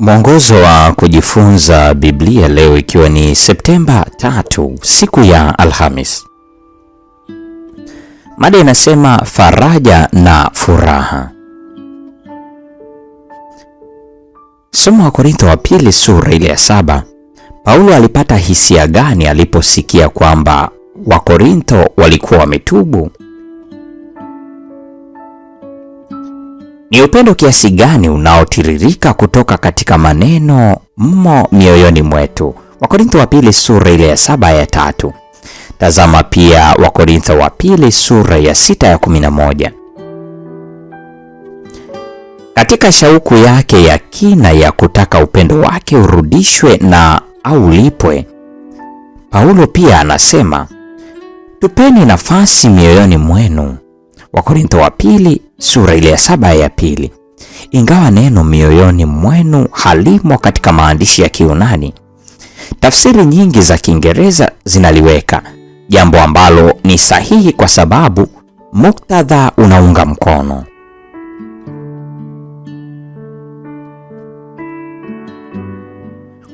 Mwongozo wa kujifunza Biblia leo ikiwa ni Septemba 3, siku ya Alhamis. Mada inasema faraja na furaha. Somo wa Korintho wa pili sura ile ya 7. Paulo alipata hisia gani aliposikia kwamba Wakorintho walikuwa wametubu? Ni upendo kiasi gani unaotiririka kutoka katika maneno mmo mioyoni mwetu? Wakorintho wa pili sura ile ya 7 aya 3. Tazama pia Wakorintho wa pili sura ya 6 ya 11. Katika shauku yake ya kina ya kutaka upendo wake urudishwe na au ulipwe, Paulo pia anasema, tupeni nafasi mioyoni mwenu. Wakorintho wa pili sura ile ya 7 ya 2. Ingawa neno mioyoni mwenu halimo katika maandishi ya Kiyunani, tafsiri nyingi za Kiingereza zinaliweka, jambo ambalo ni sahihi kwa sababu muktadha unaunga mkono.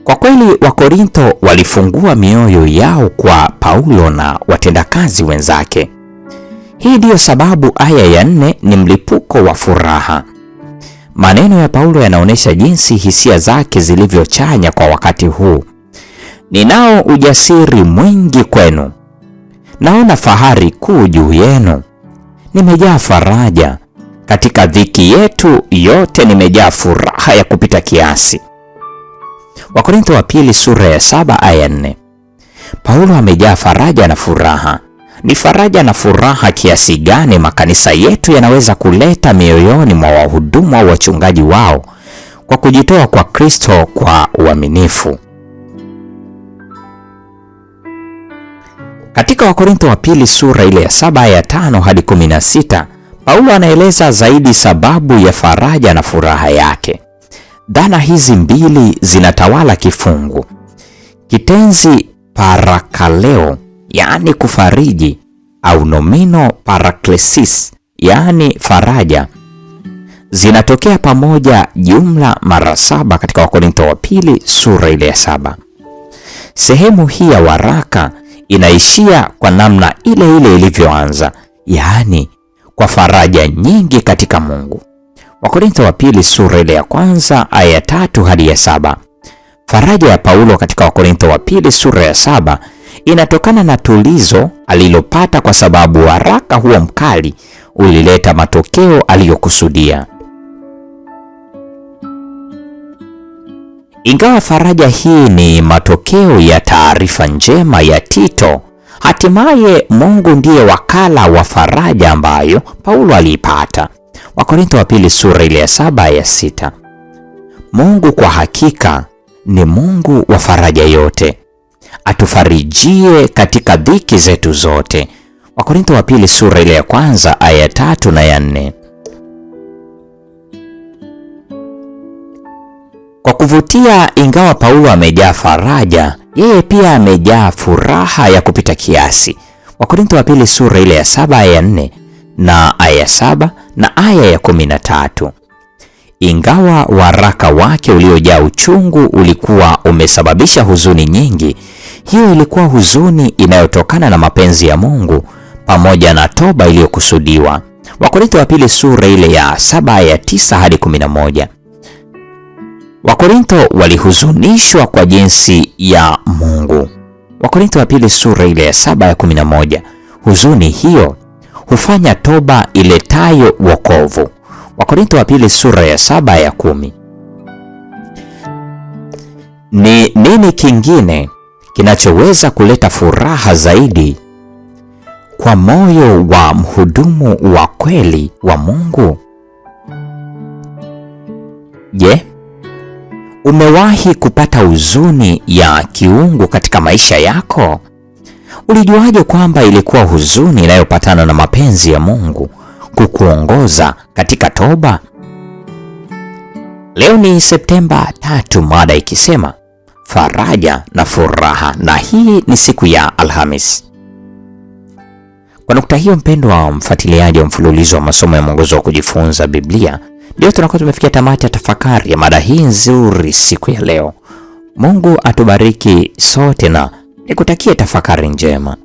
Kwa kweli Wakorintho walifungua mioyo yao kwa Paulo na watendakazi wenzake. Hii ndiyo sababu aya ya 4 ni mlipuko wa furaha. Maneno ya Paulo yanaonyesha jinsi hisia zake zilivyochanya kwa wakati huu. Ninao ujasiri mwingi kwenu. Naona fahari kuu juu yenu. Nimejaa faraja. Katika dhiki yetu yote nimejaa furaha ya kupita kiasi. Wakorintho wa pili sura ya 7 aya 4. Paulo amejaa faraja na furaha. Ni faraja na furaha kiasi gani makanisa yetu yanaweza kuleta mioyoni mwa wahudumu au wachungaji wao kwa kujitoa kwa Kristo kwa uaminifu. Katika Wakorintho wa pili sura ile ya 7 ya 5 hadi 16, Paulo anaeleza zaidi sababu ya faraja na furaha yake. Dhana hizi mbili zinatawala kifungu. Kitenzi parakaleo, yaani kufariji, au nomino paraklesis, yaani faraja, zinatokea pamoja jumla mara 7 katika Wakorintho wa pili sura ile ya 7. Sehemu hii ya waraka inaishia kwa namna ile ile ilivyoanza, yaani kwa faraja nyingi katika Mungu. Wakorintho wa pili sura ile ya 1 aya 3 hadi ya 7. Faraja ya Paulo katika Wakorintho wa pili sura ya 7 inatokana na tulizo alilopata kwa sababu waraka huo mkali ulileta matokeo aliyokusudia. Ingawa faraja hii ni matokeo ya taarifa njema ya Tito, hatimaye Mungu ndiye wakala wa faraja ambayo Paulo aliipata. Wakorintho wa pili sura ile ya 7 ya 6. Mungu kwa hakika ni Mungu wa faraja yote, atufarijie katika dhiki zetu zote. Wakorintho wa pili sura ile ya 1 aya 3 na ya 4. Kwa kuvutia, ingawa Paulo amejaa faraja, yeye pia amejaa furaha ya kupita kiasi. Wakorintho wa pili sura ile ya 7 aya 4 na aya 7 na aya ya 13. Ingawa waraka wake uliojaa uchungu ulikuwa umesababisha huzuni nyingi, hiyo ilikuwa huzuni inayotokana na mapenzi ya Mungu pamoja na toba iliyokusudiwa. Wakorintho wa pili sura ile ya 7 aya 9 hadi 11. Wakorintho walihuzunishwa kwa jinsi ya Mungu. Wakorintho wa pili sura ile ya 7 ya 11. Huzuni hiyo hufanya toba iletayo wokovu. Wakorintho wa pili sura ya 7 ya 10. Ni nini kingine kinachoweza kuleta furaha zaidi kwa moyo wa mhudumu wa kweli wa Mungu? Je, umewahi kupata huzuni ya kiungu katika maisha yako? Ulijuaje kwamba ilikuwa huzuni inayopatana na mapenzi ya Mungu kukuongoza katika toba? Leo ni Septemba 3, mada ikisema faraja na furaha, na hii ni siku ya Alhamis. Kwa nukta hiyo, mpendwa wa mfuatiliaji wa mfululizo wa masomo ya mwongozo wa kujifunza Biblia, Ndio tunakuwa tumefikia tamati ya tafakari ya mada hii nzuri siku ya leo. Mungu atubariki sote na nikutakie tafakari njema.